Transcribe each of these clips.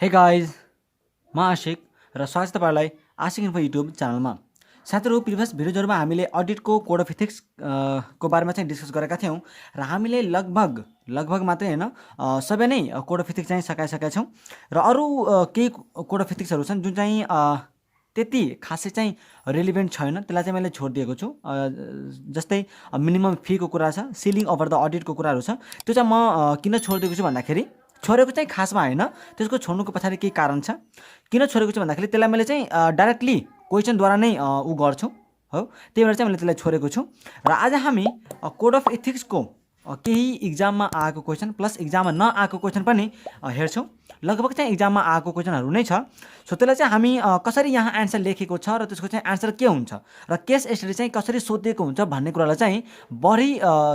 Hey guys म आशिक र स्वागत छ तपाईँलाई आशिक इन्फो युट्युब च्यानलमा। साथीहरू, प्रिभियस भिडियोजहरूमा हामीले अडिटको कोड अफ इथिक्स को बारेमा चाहिँ डिस्कस गरेका थियौँ र हामीले लगभग लगभग मात्रै होइन सबै नै कोड अफ इथिक्स चाहिँ सकाइसकेका छौँ र अरू केही कोड अफ इथिक्सहरू छन् जुन चाहिँ त्यति खासै चाहिँ रेलिभेन्ट छैन, त्यसलाई चाहिँ मैले छोडिदिएको छु। जस्तै मिनिमम फीको कुरा छ, सिलिङ ओभर द अडिटको कुराहरू छ। त्यो चाहिँ म किन छोडिदिएको छु भन्दाखेरि छोडेको चाहिँ खासमा होइन, त्यसको छोड्नुको पछाडि केही कारण छ। किन छोडेको छु भन्दाखेरि त्यसलाई मैले चाहिँ डाइरेक्टली क्वेसनद्वारा नै गर्छु हो, त्यही भएर चाहिँ मैले त्यसलाई छोडेको छु। र आज हामी कोड अफ इथिक्सको केही इक्जाममा आएको क्वेसन प्लस इक्जाममा नआएको क्वेसन पनि हेर्छौँ। लगभग चाहिँ इक्जाममा आएको क्वेसनहरू नै छ। सो त्यसलाई चाहिँ हामी कसरी यहाँ एन्सर लेखेको छ र त्यसको चाहिँ एन्सर के हुन्छ र केस स्टडी चाहिँ कसरी सोधिएको हुन्छ भन्ने कुरालाई चाहिँ बढी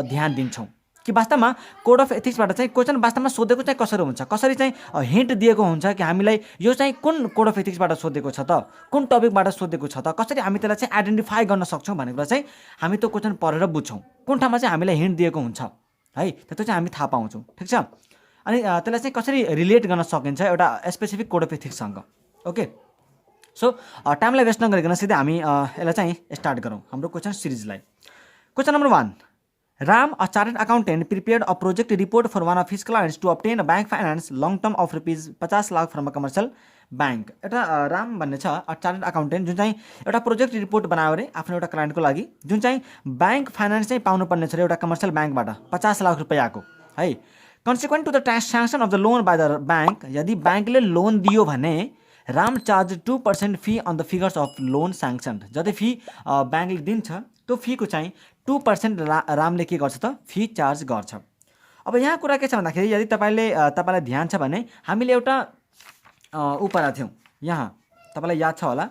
ध्यान दिन्छौँ कि वास्तवमा कोड अफ एथिक्सबाट चाहिँ क्वेसन वास्तवमा सोधेको चाहिँ कसरी हुन्छ, कसरी चाहिँ हिन्ट दिएको हुन्छ कि हामीलाई यो चाहिँ कुन कोड अफ एथिक्सबाट सोधेको छ त, कुन टपिकबाट सोधेको छ त, कसरी हामी त्यसलाई चाहिँ आइडेन्टिफाई गर्न सक्छौँ भन्ने कुरा चाहिँ हामी त्यो क्वेसन पढेर बुझ्छौँ। कुन ठाउँमा चाहिँ हामीलाई हिन्ट दिएको हुन्छ है, त्यो चाहिँ हामी थाहा पाउँछौँ। ठिक छ। अनि त्यसलाई चाहिँ कसरी रिलेट गर्न सकिन्छ एउटा स्पेसिफिक कोड अफ एथिक्ससँग। ओके, सो टाइमलाई वेस्ट नगरिकन सिधै हामी यसलाई चाहिँ स्टार्ट गरौँ हाम्रो क्वेसन सिरिजलाई। Question number 1, Ram, a chartered accountant, prepared a project report for one of his clients to obtain a bank finance long term of rupees 50 lakh from a commercial bank. एउटा राम भन्ने छ chartered accountant जुन चाहिँ एउटा project report बनायो अरे आफ्नो एउटा क्लाइन्टको लागि, जुन चाहिँ ब्याङ्क फाइनेन्स चाहिँ पाउनुपर्ने छ एउटा कमर्सियल ब्याङ्कबाट 50 लाख रुपियाँको है। Consequent to the transaction of the loan by the bank, यदि ब्याङ्कले लोन दियो भने Ram charge 2% fee on the figures of loan sanction. जति फी ब्याङ्कले दिन्छ त्यो फीको चाहिँ 2% रामले के गर्छ त फी चार्ज गर्छ। अब यहाँ कुरा के छ भन्दाखेरि यदि तपाईँलाई ध्यान छ भने हामीले एउटा पढाएको थियौँ, यहाँ तपाईँलाई याद छ होला,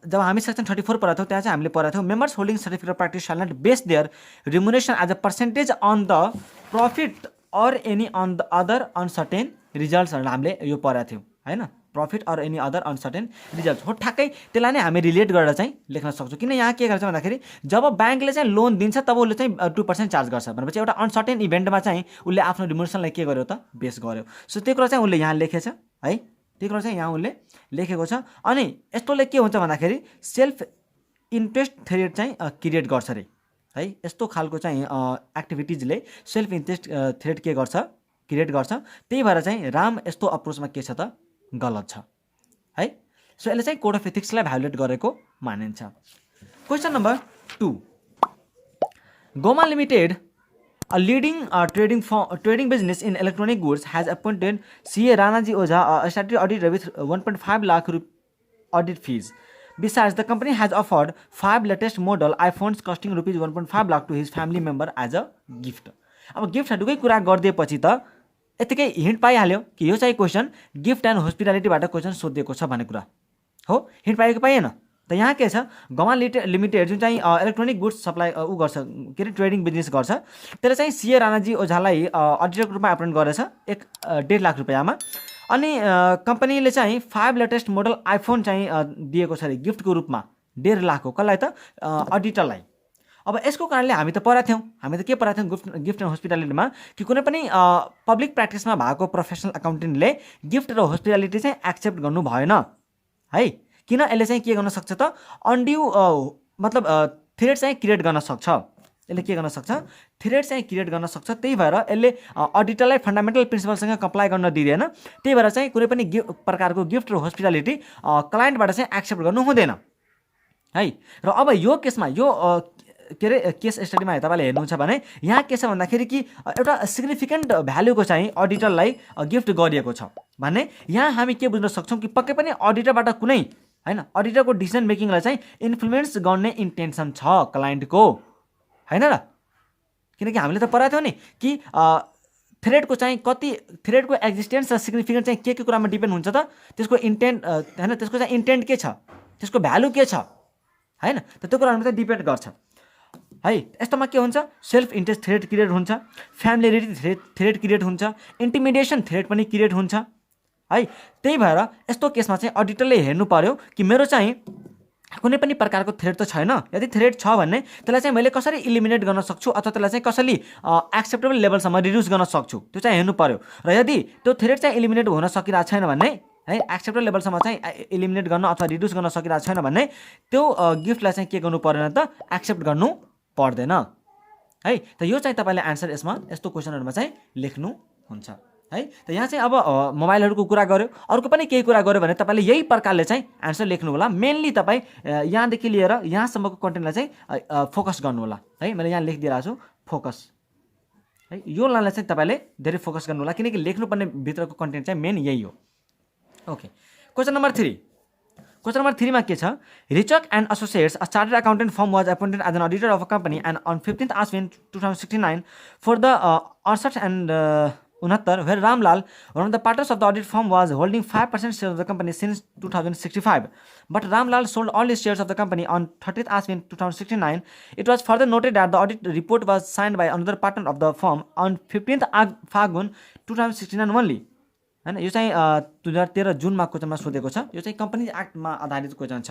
जब हामी सेक्सन 34 पढाएको थियौँ त्यहाँ चाहिँ हामीले पढाएको थियौँ members holding certificate of practice shall not base their remuneration as a percentage on the profit or any on the other uncertain रिजल्ट्सहरू हामीले यो पढाएको थियौँ होइन। Profit or any other uncertain result हो, ठ्याक्कै त्यसलाई नै हामी रिलेट गरेर चाहिँ लेख्न सक्छौँ। किन यहाँ के गर्छ भन्दाखेरि जब ब्याङ्कले चाहिँ लोन दिन्छ तब उसले चाहिँ 2% चार्ज गर्छ भनेपछि एउटा अनसर्टेन इभेन्टमा चाहिँ उसले आफ्नो रिमुनेसनलाई के गर्यो त बेस गर्यो। सो त्यो कुरा चाहिँ उसले यहाँ लेखेछ है, त्यो कुरा चाहिँ यहाँ उसले लेखेको छ। अनि यस्तोले के हुन्छ भन्दाखेरि सेल्फ इन्ट्रेस्ट थ्रेड चाहिँ क्रिएट गर्छ अरे है। यस्तो खालको चाहिँ एक्टिभिटिजले सेल्फ इन्ट्रेस्ट थ्रेड के गर्छ क्रिएट गर्छ। त्यही भएर चाहिँ राम यस्तो अप्रोचमा के छ त गलत छ है। सो यसले चाहिँ कोड अफ इथिक्सलाई भायोलेट गरेको मानिन्छ। Question number 2, Goma limited, a leading trading business in electronic goods, has appointed CA Ranaji Oza, a statutory auditor with 1.5 lakh audit fees. Besides, the company has offered 5 latest model iPhones costing rupees 1.5 lakh to his family member as a gift. अब गिफ्टहरूकै कुरा गरिदिएपछि त यतिकै hint पाइहाल्यो कि यो चाहिँ question gift and हस्पिटालिटीबाट question सोधिएको छ भन्ने कुरा हो। हिन्ट पाएको पाइएन त यहाँ के छ, गमा लिमिटेड जुन चाहिँ इलेक्ट्रोनिक गुड्स सप्लाई गर्छ के अरे ट्रेडिङ बिजनेस गर्छ, त्यसले चाहिँ सीए राणाजी ओझालाई अडिटरको रूपमा एपोइन्ट गरेछ 1.5 लाख रुपियाँमा। अनि कम्पनीले चाहिँ 5 लेटेस्ट मोडल आइफोन चाहिँ दिएको छ अरे गिफ्टको रूपमा 1.5 लाखको, कसलाई त अडिटरलाई। अब यसको कारणले हामी त पढाएको थियौँ, हामी त के पढाएको थियौँ गिफ्ट एन्ड हस्पिटालिटीमा कि कुनै पनि पब्लिक प्र्याक्टिसमा भएको प्रोफेसनल अकाउन्टेन्टले गिफ्ट र हस्पिटालिटी चाहिँ एक्सेप्ट गर्नु भएन है। किन, यसले चाहिँ के गर्न सक्छ त अनड्यू मतलब थ्रेड चाहिँ क्रिएट गर्न सक्छ। यसले के गर्न सक्छ, थ्रेड चाहिँ क्रिएट गर्न सक्छ। त्यही भएर यसले अडिटरलाई फन्डामेन्टल प्रिन्सिपलसँग कम्प्लाई गर्न दिँदैन। त्यही भएर चाहिँ कुनै पनि प्रकारको गिफ्ट र हस्पिटालिटी क्लाइन्टबाट चाहिँ एक्सेप्ट गर्नु हुँदैन है। र अब यो केसमा यो के अरे केस स्टडीमा तपाईँले हेर्नुहुन्छ भने यहाँ के छ भन्दाखेरि कि एउटा सिग्निफिकेन्ट भ्यालुको चाहिँ अडिटरलाई गिफ्ट गरिएको छ भन्ने यहाँ हामी के बुझ्न सक्छौँ कि पक्कै पनि अडिटरबाट कुनै होइन अडिटरको डिसिजन मेकिङलाई चाहिँ इन्फ्लुएन्स गर्ने इन्टेन्सन छ क्लाइन्टको होइन र। किनकि हामीले त पढाएको थियौँ नि कि थ्रेडको चाहिँ कति थ्रेडको एक्जिस्टेन्स र सिग्निफिकेन्स चाहिँ के कुरामा डिपेन्ड हुन्छ त त्यसको इन्टेन्ट होइन, त्यसको चाहिँ इन्टेन्ट के छ, त्यसको भ्यालु के छ होइन, त त्यो कुराहरूमा चाहिँ डिपेन्ड गर्छ है। यस्तोमा के हुन्छ, सेल्फ इन्ट्रेस्ट थ्रेड क्रिएट हुन्छ, फ्यामिलियरिटी थ्रेड क्रिएट हुन्छ, इन्टिमिडेसन थ्रेड पनि क्रिएट हुन्छ है। त्यही भएर यस्तो केसमा चाहिँ अडिटरले हेर्नु पर्यो कि मेरो चाहिँ कुनै पनि प्रकारको थ्रेड त छैन। यदि थ्रेड छ भने त्यसलाई चाहिँ मैले कसरी इलिमिनेट गर्न सक्छु अथवा त्यसलाई चाहिँ कसरी एक्सेप्टेबल लेभलसम्म रिड्युस गर्न सक्छु त्यो चाहिँ हेर्नु पर्यो। र यदि त्यो थ्रेड चाहिँ इलिमिनेट हुन सकिरहेको छैन भने है, एक्सेप्टेबल लेभलसम्म चाहिँ इलिमिनेट गर्न अथवा रिड्युस गर्न सकिरहेको छैन भने त्यो गिफ्टलाई चाहिँ के गर्नु पर्दैन त, एक्सेप्ट गर्नु पर्दैन है। त यो चाहिँ तपाईँले आन्सर यसमा यस्तो क्वेसनहरूमा चाहिँ लेख्नुहुन्छ है। त यहाँ चाहिँ अब मोबाइलहरूको कुरा गऱ्यो, अर्को पनि केही कुरा गऱ्यो भने तपाईँले यही प्रकारले चाहिँ आन्सर लेख्नु होला। मेनली तपाईँ यहाँदेखि लिएर यहाँसम्मको कन्टेन्टलाई चाहिँ फोकस गर्नु होला है। मैले यहाँ लेखिदिइरहेको छु फोकस है, यो लाइनलाई चाहिँ तपाईँले धेरै फोकस गर्नु होला किनकि लेख्नुपर्ने भित्रको कन्टेन्ट चाहिँ मेन यही हो। Okay, question number 3। Question number 3 मा के छ, Richak and associates a chartered accountant firm was appointed as an auditor of a company and on 15th Ashwin 2069 for the 68 and 69 where Ramlal, one of the partners of the audit firm, was holding 5% shares of the company since 2065. But Ramlal sold all his shares of the company on 30th Ashwin 2069. It was further noted that the audit report was signed by another partner of the firm on 15th Fagun 2069 only. हैन, यो चाहिँ 2013 जुनमा क्वेसनमा सोधेको छ। यो चाहिँ company एक्टमा आधारित question छ।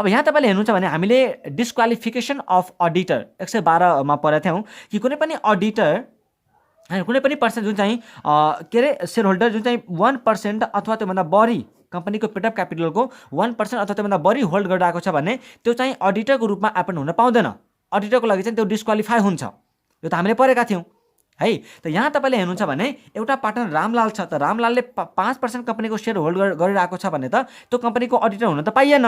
अब यहाँ तपाईँले हेर्नुहुन्छ भने हामीले डिस्क्वालिफिकेसन अफ अडिटर 112 मा पढेका थियौँ कि कुनै पनि अडिटर हैन, कुनै पनि पर्सन जुन चाहिँ के अरे सेयर होल्डर जुन चाहिँ 1% अथवा त्योभन्दा बढी कम्पनीको पेड अफ क्यापिटलको 1% अथवा त्योभन्दा बढी होल्ड गरिरहेको छ भने त्यो चाहिँ अडिटरको रूपमा एपोइन्ट हुन पाउँदैन। अडिटरको लागि चाहिँ त्यो डिस्क्वालिफाई हुन्छ। यो त हामीले पढेका थियौँ है। त यहाँ तपाईँले हेर्नुहुन्छ भने एउटा पार्टनर रामलाल छ, त रामलालले 5% कम्पनीको सेयर होल्ड गरिरहेको छ भने त त्यो कम्पनीको अडिटर हुन त पाइएन,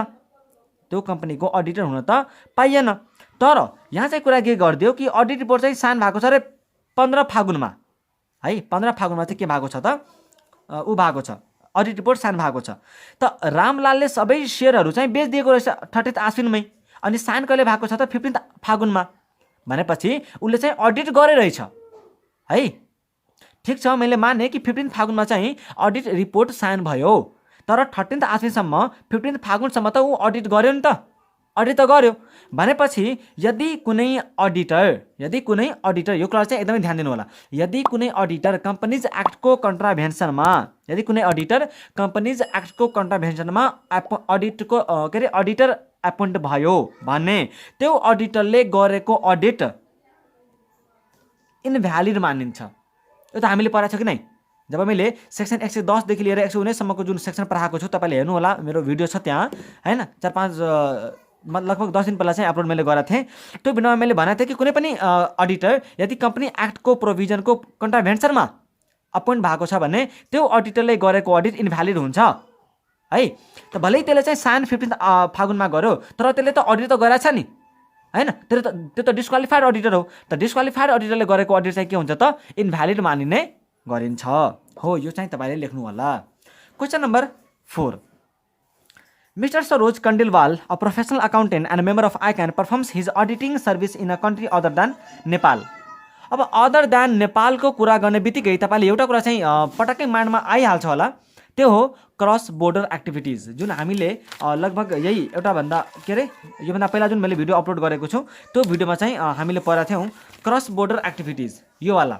त्यो कम्पनीको अडिटर हुन त पाइएन। तर यहाँ चाहिँ कुरा के गरिदियो कि अडिट रिपोर्ट चाहिँ साइन भएको छ अरे 15 फागुनमा है। 15 फागुनमा चाहिँ के भएको छ त, ऊ भएको छ, अडिट रिपोर्ट साइन भएको छ। त रामलालले सबै सेयरहरू चाहिँ बेचिदिएको रहेछ 30th आश्विनमै, अनि साइन कहिले भएको छ त 15th फागुनमा। भनेपछि उसले चाहिँ अडिट गरे रहेछ है। ठिक छ, मैले माने कि 15th फागुनमा चाहिँ अडिट रिपोर्ट साइन भयो, तर 13th आश्विनसम्म 15th फागुनसम्म त ऊ अडिट गर्यो नि त, अडिट त गर्यो। भनेपछि यदि कुनै अडिटर यो कुरा चाहिँ एकदमै ध्यान दिनु होला, यदि कुनै अडिटर कम्पनीज एक्टको कन्ट्राभेन्सनमा अडिटको के अरे अडिटर एपोइन्ट भयो भने त्यो अडिटरले गरेको अडिट इनभ्यालिड मानिन्छ। यो त हामीले पढाएको छ कि नै। जब मैले सेक्सन 110 देखि लिएर 119 सम्मको जुन सेक्सन पढाएको छु तपाईँले हेर्नु होला, मेरो भिडियो छ त्यहाँ हैन। 4-5 लगभग 10 दिन पहिला चाहिँ अपलोड मैले गरेको थिएँ। त्यो भिडियोमा मैले भनेको थिएँ कि कुनै पनि अडिटर यदि कम्पनी एक्टको प्रोभिजनको कन्ट्राभेन्सनमा अपोइन्ट भएको छ भने त्यो अडिटरले गरेको अडिट इनभ्यालिड हुन्छ है। त भलै त्यसले चाहिँ साइन 15th फागुनमा गर्यो, तर त्यसले त अडिट त गरेछ नि हैन, त्यो त डिस्क्वालिफाइड अडिटर हो। त डिस्क्वालिफाइड अडिटरले गरेको अडिट चाहिँ के हुन्छ त, इनभ्यालिड मानिने गरिन्छ हो। यो चाहिँ तपाईँले लेख्नु होला। Question number 4। Mr. Saroj Khandelwal, a professional accountant and a member of ICANN, performs his auditing service in a country other than Nepal. अब अदर देन नेपालको कुरा गर्ने बित्तिकै तपाईँले एउटा कुरा चाहिँ पटक्कै माइन्डमा आइहाल्छ होला, त्यो हो क्रस बोर्डर एक्टिभिटिज। जुन हामीले लगभग यही एउटाभन्दा के अरे योभन्दा पहिला जुन मैले भिडियो अपलोड गरेको छु त्यो भिडियोमा चाहिँ हामीले पढाएको थियौँ क्रस बोर्डर एक्टिभिटिज यो वाला।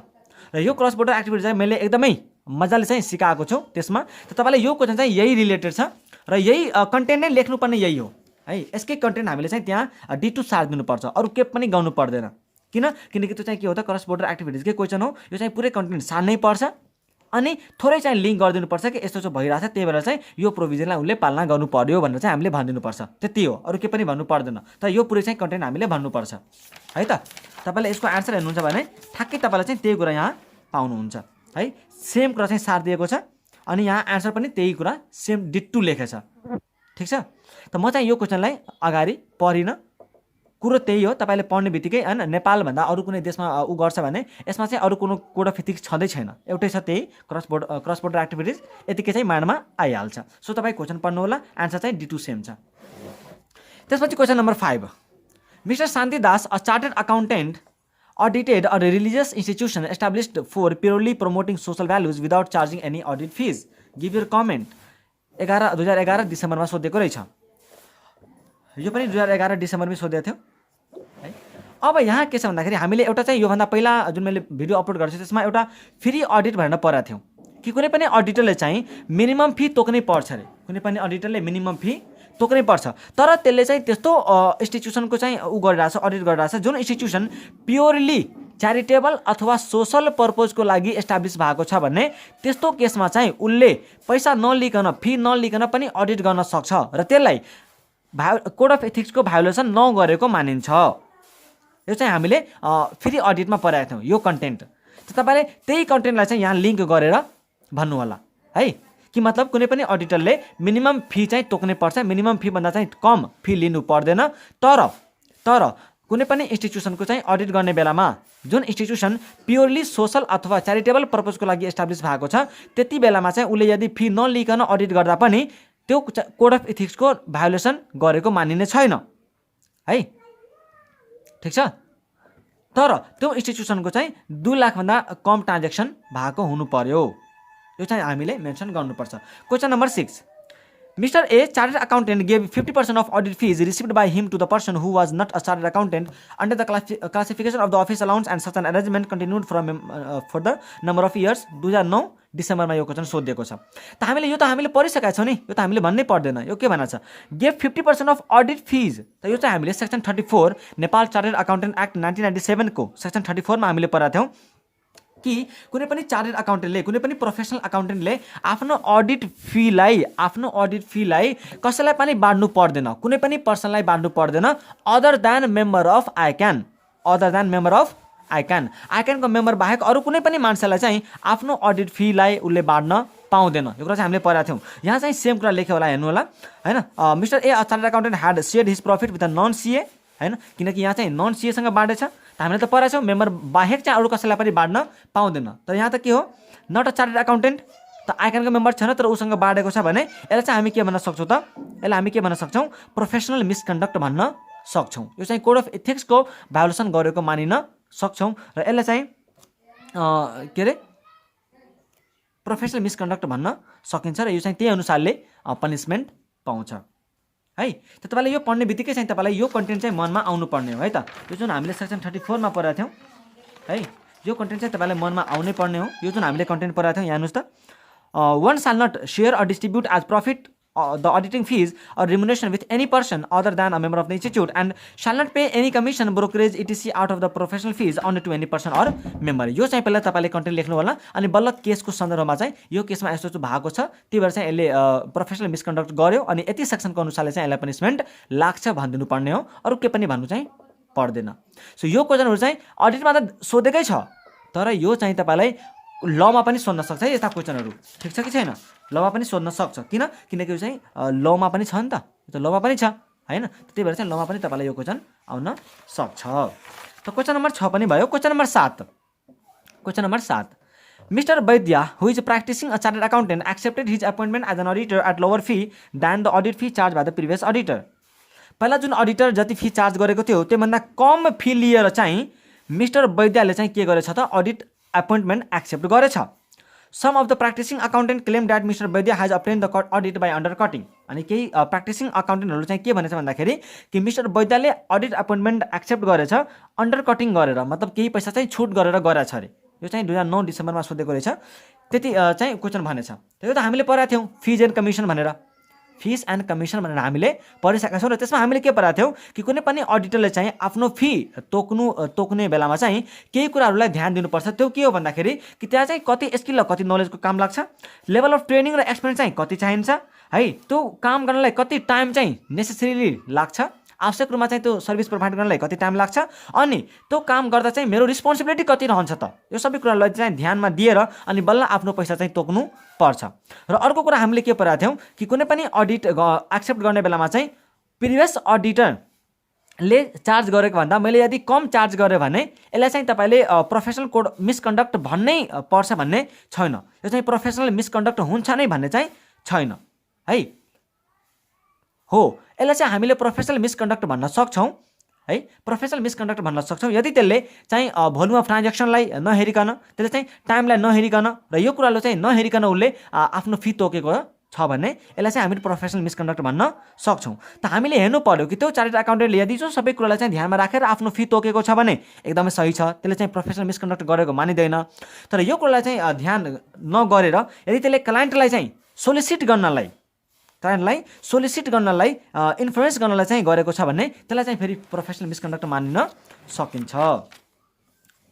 र यो क्रस बोर्डर एक्टिभिटी चाहिँ मैले एकदमै मजाले चाहिँ सिकाएको छु त्यसमा। त तपाईँले यो क्वेसन चाहिँ यही रिलेटेड छ र यही कन्टेन्ट नै लेख्नुपर्ने यही हो है। यसकै कन्टेन्ट हामीले चाहिँ त्यहाँ D2 सार्च दिनुपर्छ, अरू के पनि गाउनु पर्दैन। किनकि त्यो चाहिँ के हो त, क्रस बोर्डर एक्टिभिटिजकै क्वेसन हो। यो चाहिँ पुरै कन्टेन्ट सार्नै पर्छ अनि थोरै चाहिँ लिङ्क गरिदिनुपर्छ कि यस्तो चाहिँ भइरहेछ, त्यही भएर चाहिँ यो प्रोभिजनलाई उसले पालना गर्नु पर्यो भनेर चाहिँ हामीले भनिदिनुपर्छ। त्यति हो, अरू के पनि भन्नु पर्दैन। तर यो पुरै चाहिँ कन्टेन्ट हामीले भन्नुपर्छ है। त तपाईँले यसको आन्सर हेर्नुहुन्छ भने ठ्याक्कै तपाईँलाई चाहिँ त्यही कुरा यहाँ पाउनुहुन्छ है। सेम कुरा चाहिँ सार दिएको छ अनि यहाँ आन्सर पनि त्यही कुरा सेम D2 लेखेछ। ठिक छ, त म चाहिँ यो क्वेसनलाई अगाडि पढिनँ, कुरो त्यही हो। तपाईँले पढ्ने बित्तिकै होइन नेपालभन्दा अरू कुनै देशमा ऊ गर्छ भने यसमा चाहिँ अरू कुनै कोड अफ इथिक्स छँदै छैन, एउटै छ त्यही क्रस बोर्डर एक्टिभिटिज। यतिकै चाहिँ माइन्डमा आइहाल्छ। सो तपाईँ क्वेसन पढ्नु होला, आन्सर चाहिँ D2 सेम छ। त्यसपछि question number 5। Mister Shanti Das, a chartered accountant, audited a religious institution established for purely promoting social values without charging any audit fees. Give your comment. 2011 डिसेम्बरमा सोधेको रहेछ। यो पनि 2011 डिसेम्बरमै सोधेको थियो है। अब यहाँ के छ भन्दाखेरि हामीले एउटा चाहिँ योभन्दा पहिला जुन मैले भिडियो अपलोड गरेको छु त्यसमा एउटा फ्री अडिट भनेर पढाएको थियौँ कि कुनै पनि अडिटरले चाहिँ मिनिमम फी तोक्नै पर्छ अरे। कुनै पनि अडिटरले मिनिमम फी तोक्नै पर्छ। तर त्यसले चाहिँ त्यस्तो इन्स्टिट्युसनको चाहिँ गरिरहेछ, अडिट गरिरहेछ जुन इन्स्टिट्युसन प्योरली च्यारिटेबल अथवा सोसल पर्पजको लागि एस्टाब्लिस भएको छ भने त्यस्तो केसमा चाहिँ उसले पैसा नलिकन, फी नलिकन पनि अडिट गर्न सक्छ र त्यसलाई कोड अफ एथिक्सको भायोलेसन नगरेको मानिन्छ। यो चाहिँ हामीले फ्री अडिटमा पढाएका थियौँ यो कन्टेन्ट। तपाईँले त्यही कन्टेन्टलाई चाहिँ यहाँ लिङ्क गरेर भन्नु होला है, कि मतलब कुनै पनि अडिटरले मिनिमम फी चाहिँ तोक्नै पर्छ, मिनिमम फी भन्दा चाहिँ कम फी लिनु पर्दैन। तर कुनै पनि इन्स्टिट्युसनको चाहिँ अडिट गर्ने बेलामा जुन इन्स्टिट्युसन प्योरली सोसल अथवा च्यारिटेबल पर्पजको लागि एस्टाब्लिस भएको छ त्यति बेलामा चाहिँ उसले यदि फी नलिकन अडिट गर्दा पनि त्यो कोड अफ इथिक्सको भायोलेसन गरेको मानिने छैन है, ठिक छ। तर त्यो इन्स्टिट्युसनको चाहिँ 2 लाखभन्दा कम ट्रान्जेक्सन भएको हुनु पर्यो, यो चाहिँ हामीले मेन्सन गर्नुपर्छ। Question number 6, Mr. A, chartered accountant, gave 50% of audit fees received by him to the person who was not a chartered accountant under the classification of the office allowance, and such an arrangement continued for the number of years. 2009 डिसेम्बरमा यो question सोधिएको छ। त हामीले पढिसकेका छौँ नि, यो त हामीले भन्नै पर्दैन। यो के भन्छ, गिभ 50% अफ अडिट फिज। त यो चाहिँ हामीले section 34 Nepal chartered accountant act 1997 को सेक्सन 34 मा हामीले पढाएको थियौँ कि कुनै पनि चार्टर्ड अकाउन्टेन्टले, कुनै पनि प्रोफेसनल अकाउन्टेन्टले आफ्नो अडिट फीलाई कसैलाई पनि बाँड्नु पर्दैन, कुनै पनि पर्सनलाई बाँड्नु पर्दैन other than member of ICAN, आइक्यानको मेम्बर बाहेक अरू कुनै पनि मान्छेलाई चाहिँ आफ्नो अडिट फीलाई उसले बाँड्न पाउँदैन। यो कुरा चाहिँ हामीले पढाएको थियौँ। यहाँ चाहिँ सेम कुरा लेख्यो होला, हेर्नु होला हैन। Mister A, a chartered accountant had shared his profit with a non CA हैन, किनकि यहाँ चाहिँ नन सीएसँग बाँडेछ। त हामीले त पढाएको छौँ मेम्बर बाहेक चाहिँ अरू कसैलाई पनि बाँड्न पाउँदैन। तर यहाँ त के हो, नट अ चार्टर्ड अकाउन्टेन्ट, त आइक्यानको मेम्बर छैन तर उसँग बाँडेको छ भने यसलाई चाहिँ हामी के भन्न सक्छौँ त, यसलाई हामी के भन्न सक्छौँ, प्रोफेसनल मिसकन्डक्ट भन्न सक्छौँ। यो चाहिँ कोड अफ एथिक्सको भायोलेसन गरेको मानिन सक्छौँ र यसलाई चाहिँ के अरे प्रोफेसनल मिसकन्डक्ट भन्न सकिन्छ र यो चाहिँ त्यही अनुसारले पनिसमेन्ट पाउँछ है। त तपाईँले यो पढ्ने बित्तिकै चाहिँ तपाईँलाई यो कन्टेन्ट चाहिँ मनमा आउनुपर्ने हो है त। यो जुन हामीले सेक्सन 34 मा पढाएको थियौँ है, यो कन्टेन्ट चाहिँ तपाईँलाई मनमा आउनै पर्ने हो। यो जुन हामीले कन्टेन्ट पढाएको थियौँ, यहाँ हेर्नुहोस् त, one shall not share or distribute as profit the auditing fees or remuneration with any person other than a member of the institute, and shall not pay any commission, brokerage etc out of the professional fees only to any person or member। यो चाहिँ पहिला तपाईँले content लेख्नु होला अनि बल्ल केसको सन्दर्भमा चाहिँ यो केसमा यस्तो भएको छ, त्यही भएर चाहिँ यसले प्रोफेसनल मिसकन्डक्ट गर्यो अनि यति सेक्सनको अनुसारले चाहिँ यसलाई पनिसमेन्ट लाग्छ भनिदिनु पर्ने हो, अरू के पनि भन्नु चाहिँ पर्दैन। सो यो क्वेसनहरू चाहिँ अडिटमा त सोधेकै छ, तर यो चाहिँ तपाईँलाई लमा पनि सोध्न सक्छ है यस्ता क्वेसनहरू, ठिक छ कि छैन। लमा पनि सोध्न सक्छ, किनकि यो चाहिँ लमा पनि छ नि त, यो त लमा पनि छ हैन, त्यही भएर चाहिँ लमा पनि तपाईँलाई यो क्वेसन आउन सक्छ। त क्वेसन नम्बर 6 पनि भयो। Question number 7, mister Vaidya who is practising a chartered accountant accepted his appointment as an auditor at lower fee than the audit fee charged by the previous auditor. पहिला जुन अडिटर जति fee charge गरेको थियो त्योभन्दा कम fee लिएर चाहिँ mister वैद्यले चाहिँ के गरेछ त, अडिट एपोइन्टमेन्ट एक्सेप्ट गरेछ। Some of the practising accountant claim that mister Vaidya has obtained the audit by undercutting. अनि केही प्र्याक्टिसिङ अकाउन्टेन्टहरू चाहिँ के भनेछ भन्दाखेरि कि मिस्टर वैद्यले अडिट एपोइन्टमेन्ट एक्सेप्ट गरेछ अन्डर कटिङ गरेर, मतलब केही पैसा चाहिँ छुट गरेर गरेछ अरे। यो चाहिँ 2009 डिसेम्बरमा सोधेको रहेछ, त्यति चाहिँ क्वेसन भनेछ। यो त हामीले पढाएको थियौँ फिज एन्ड कमिसन भनेर, फिस एन्ड कमिसन भनेर हामीले पढिसकेका छौँ र त्यसमा हामीले के पढाएको थियौँ कि कुनै पनि अडिटरले चाहिँ आफ्नो फी तोक्ने बेलामा चाहिँ केही कुराहरूलाई ध्यान दिनुपर्छ। त्यो के हो भन्दाखेरि कि त्यहाँ चाहिँ कति स्किल र कति नलेजको काम लाग्छ, लेभल अफ ट्रेनिङ र एक्सपिरियन्स चाहिँ कति चाहिन्छ है, त्यो काम गर्नलाई कति टाइम चाहिँ नेसेसरीली लाग्छ, आवश्यक रूपमा चाहिँ त्यो सर्भिस प्रोभाइड गर्नलाई कति टाइम लाग्छ, अनि त्यो काम गर्दा चाहिँ मेरो रिस्पोन्सिबिलिटी कति रहन्छ त, यो सबै कुरालाई चाहिँ ध्यानमा दिएर अनि बल्ल आफ्नो पैसा चाहिँ तोक्नु पर्छ। र अर्को कुरा हामीले के पढाएको थियौँ कि कुनै पनि अडिट एक्सेप्ट गर्ने बेलामा चाहिँ प्रिभियस अडिटरले चार्ज गरेको भन्दा मैले यदि कम चार्ज गरेँ भने यसलाई चाहिँ तपाईँले प्रोफेसनल कोड मिसकन्डक्ट भन्नै पर्छ भन्ने छैन, यो चाहिँ प्रोफेसनल मिसकन्डक्ट हुन्छ नै भन्ने चाहिँ छैन है। हो, यसलाई चाहिँ हामीले प्रोफेसनल मिसकन्डक्ट भन्न सक्छौँ है, प्रोफेसनल मिसकन्डक्ट भन्न सक्छौँ यदि त्यसले चाहिँ भोल्युम अफ ट्रान्जेक्सनलाई नहेरिकन, त्यसले चाहिँ टाइमलाई नहेरिकन र यो कुरालाई चाहिँ नहेरिकन उसले आफ्नो फी तोकेको छ भने यसलाई चाहिँ हामीले प्रोफेसनल मिसकन्डक्ट भन्न सक्छौँ। त हामीले हेर्नु पर्यो कि त्यो चार्टर्ड अकाउन्टेन्टले यदि जो सबै कुरालाई चाहिँ ध्यानमा राखेर आफ्नो फी तोकेको छ भने एकदमै सही छ, त्यसले चाहिँ प्रोफेसनल मिसकन्डक्ट गरेको मानिँदैन। तर यो कुरालाई चाहिँ ध्यान नगरेर यदि त्यसले क्लाइन्टलाई चाहिँ सोलिसिट गर्नलाई क्लाइन्टलाई सोलिसिट गर्नलाई इन्फ्लुएन्स गर्नलाई चाहिँ गरेको छ भने त्यसलाई चाहिँ फेरि प्रोफेसनल मिसकन्डक्ट मानिन सकिन्छ।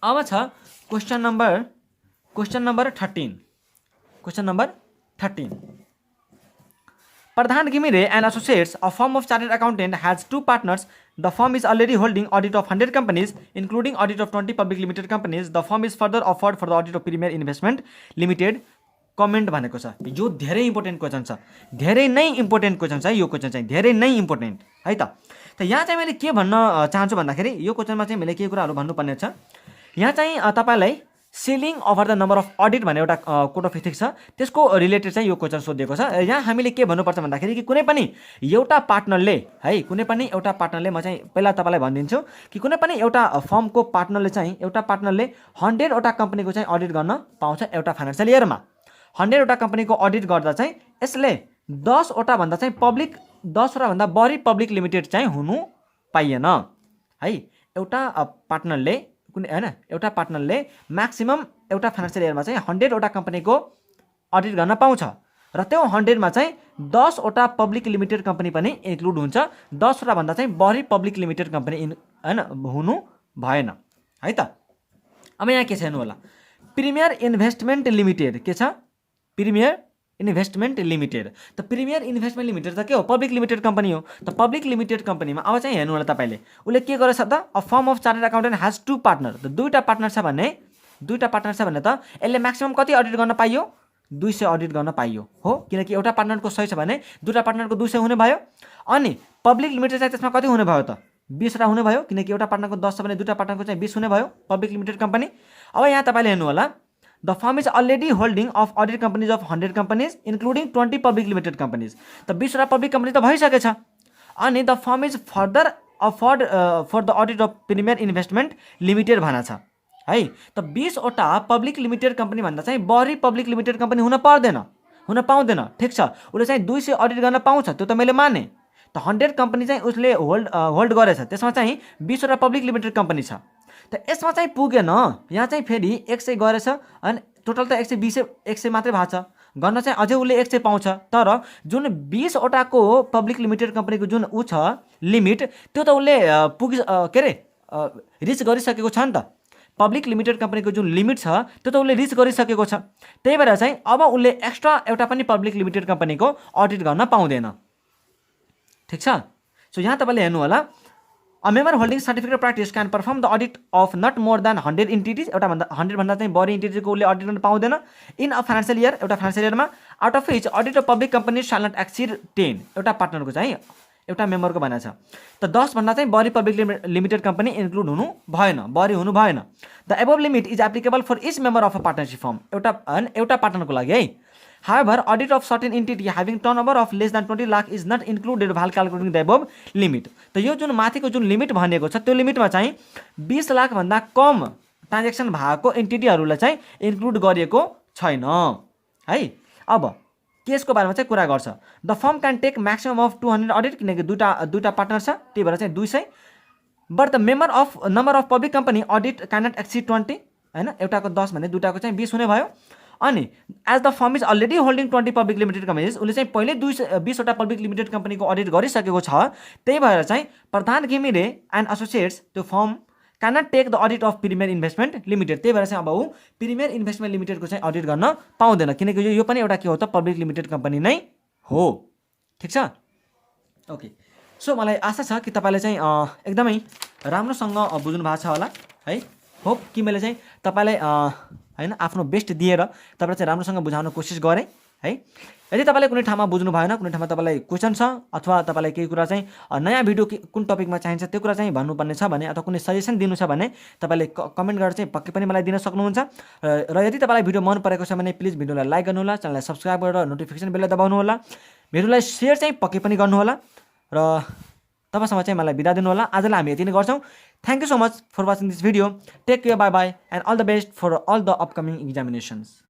अब छ question number 13। Question number 13, Pradhan Gimire and Associates, a firm of chartered accountant, has 2 partners. The firm is already holding audit of 100 companies, including audit of 20 public limited companies. The firm is further offered for the audit of Premier Investment Limited. Comment भनेको छ। यो धेरै important question छ, धेरै नै important question छ। यो question चाहिँ धेरै नै इम्पोर्टेन्ट है त। यहाँ चाहिँ मैले के भन्न चाहन्छु भन्दाखेरि यो क्वेसनमा चाहिँ मैले के कुराहरू भन्नुपर्ने छ। यहाँ चाहिँ तपाईलाई ceiling over the number of audit भन्ने एउटा कोड अफ इथिक्स छ, त्यसको रिलेटेड चाहिँ यो क्वेसन सोधिएको छ। यहाँ हामीले के भन्नुपर्छ भन्दाखेरि कि कुनै पनि एउटा पार्टनरले है, कुनै पनि एउटा पार्टनरले, म चाहिँ पहिला तपाईलाई भनिदिन्छु कि कुनै पनि एउटा फर्मको पार्टनरले चाहिँ 100 वटा कम्पनीको चाहिँ अडिट गर्न पाउँछ एउटा फाइनेन्सियल इयरमा। 100 वटा कम्पनीको अडिट गर्दा चाहिँ यसले 10 वटा भन्दा चाहिँ पब्लिक 10 वटा भन्दा बढी पब्लिक लिमिटेड चाहिँ हुनु पाइएन है। एउटा पार्टनरले कुनै हैन, एउटा पार्टनरले म्याक्सिमम एउटा फाइनेन्सियल इयरमा चाहिँ 100 वटा कम्पनीको अडिट गर्न पाउँछ र त्यो 100 मा चाहिँ 10 वटा पब्लिक लिमिटेड कम्पनी पनि इन्क्लुड हुन्छ। 10 वटा भन्दा चाहिँ बढी पब्लिक लिमिटेड कम्पनी हैन हुनु भएन है त। अब यहाँ के छ हेर्नु होला, प्रिमियर इन्भेस्टमेन्ट लिमिटेड के छ, प्रिमियर इन्भेस्टमेन्ट लिमिटेड। त प्रिमियर इन्भेस्टमेन्ट लिमिटेड त के हो, पब्लिक लिमिटेड कम्पनी हो। त पब्लिक लिमिटेड कम्पनीमा अब चाहिँ हेर्नु होला तपाईले, उसले के गरेछ त, a form of chartered accountant has 2 partner. त दुईटा पार्टनर छ भने त यसले म्याक्सिमम कति अडिट गर्न पाइयो, 200 अडिट गर्न पाइयो हो, किनकि एउटा पार्टनरको 100 छ भने दुईटा पार्टनरको 200 हुने भयो। अनि पब्लिक लिमिटेड चाहिँ त्यसमा कति हुने भयो त, 20 वटा हुने भयो, किनकि एउटा पार्टनरको 10 छ भने दुईटा पार्टनरको चाहिँ 20 हुने भयो पब्लिक लिमिटेड कम्पनी। अब यहाँ तपाईले हेर्नु होला, The firm is already holding of audit companies of 100 companies, including 20 public limited companies. The 20 वटा पब्लिक कम्पनी त भइसकेछ। अनि the firm is further offered for the audit of Premier Investment Limited भनेको छ है। त 20 वटा पब्लिक लिमिटेड कम्पनी भन्दा चाहिँ बढी पब्लिक लिमिटेड कम्पनी हुन पर्दैन, हुन पाउँदैन, ठीक छ। उसले चाहिँ 200 अडिट गर्न पाउँछ, त्यो त मैले माने। त 100 कम्पनी चाहिँ उसले होल्ड गरेछ, त्यसमा चाहिँ 20 वटा पब्लिक लिमिटेड कम्पनी छ। त यसमा चाहिँ पुगेन, यहाँ चाहिँ फेरि 100 गरेछ अनि टोटल त 120 मात्रै भएको छ, गर्न चाहिँ अझै उसले 100 पाउँछ। तर जुन 20 वटाको पब्लिक लिमिटेड कम्पनीको जुन ऊ छ लिमिट, त्यो त उसले के अरे रिच गरिसकेको छ नि त। पब्लिक लिमिटेड कम्पनीको जुन लिमिट छ त्यो त उसले रिच गरिसकेको छ। त्यही भएर चाहिँ अब उसले एक्स्ट्रा एउटा पनि पब्लिक लिमिटेड कम्पनीको अडिट गर्न पाउँदैन, ठीक छ। सो यहाँ तपाईले हेर्नु होला, A member holding certificate of practice can perform the audit of not more than 100 entities, एउटा भन्दा 100 भन्दा चाहिँ बढी इन्टिटीको उसले अडिट गर्न पाउँदैन इन अ फाइनेन्शियल इयर, एउटा फाइनेन्शियल इयरमा। Out of which audit of public company shall not exceed 10, एउटा पार्टनरको चाहिँ एउटा मेम्बरको भनेको छ। त 10 भन्दा चाहिँ बढी पब्लिक लिमिटेड कम्पनी इन्क्लुड हुनु भएन, बढी हुनु भएन। The above limit is applicable for each member of a partnership firm, एउटा पार्टनरको लागि है। However, audit of certain entity having turnover of less than 20 lakh is not included while calculating the above limit. त यो जुन माथिको जुन limit भनेको छ त्यो लिमिटमा चाहिँ 20 लाख भन्दा कम ट्रान्ज्याक्सन भएको एन्टिटीहरूलाई चाहिँ इन्क्लुड गरिएको छैन है। अब केसको बारेमा चाहिँ कुरा गर्छ, the firm can take maximum of 200 audit, किनकि दुईटा पार्टनर छ त्यही भएर चाहिँ 200। But the number of public company audit can not exceed 20 हैन, एउटाको 10 भने दुईटाको चाहिँ 20 हुने भयो। अनि as the firm is already holding 20 public limited companies, उसले चाहिँ पहिले 20 वटा पब्लिक लिमिटेड कम्पनीको अडिट गरिसकेको छ। त्यही भएर चाहिँ प्रधान घिमिरे एन्ड एसोसिएट्स त्यो firm can not take the audit of premier investment limited. त्यही भएर चाहिँ अब ऊ प्रिमियर इन्भेस्टमेन्ट लिमिटेडको चाहिँ अडिट गर्न पाउँदैन, किनकि यो पनि एउटा के हो त, पब्लिक लिमिटेड कम्पनी नै हो, ठिक छ। ओके, सो मलाई आशा छ कि तपाईँले चाहिँ एकदमै राम्रोसँग बुझ्नु भएको छ होला है। होप कि मैले चाहिँ तपाईँलाई हैन आफ्नो बेस्ट दिएर तपाईलाई चाहिँ राम्रोसँग बुझाउन कोसिस गरेँ है। यदि तपाईँले कुनै ठाउँमा बुझ्नु भएन, कुनै ठाउँमा तपाईँलाई क्वेसन छ अथवा तपाईँलाई केही कुरा चाहिँ नयाँ भिडियो कुन टपिकमा चाहिन्छ त्यो कुरा चाहिँ भन्नुपर्ने छ भने अथवा कुनै सजेसन दिनु छ भने तपाईँले कमेन्ट गरेर चाहिँ पक्कै पनि मलाई दिन सक्नुहुन्छ। र यदि तपाईँलाई भिडियो मन परेको छ भने प्लिज भिडियोलाई लाइक गर्नुहोला, च्यानललाई सब्सक्राइब गरेर नोटिफिकेसन बेललाई दबाउनु होला, भिडियोलाई सेयर चाहिँ पक्कै पनि गर्नुहोला र तपाईसँग चाहिँ मलाई बिदा दिनु होला। आजलाई हामी यति नै गर्छौँ। Thank you so much for watching this video. Take care, bye bye, and all the best for all the upcoming examinations.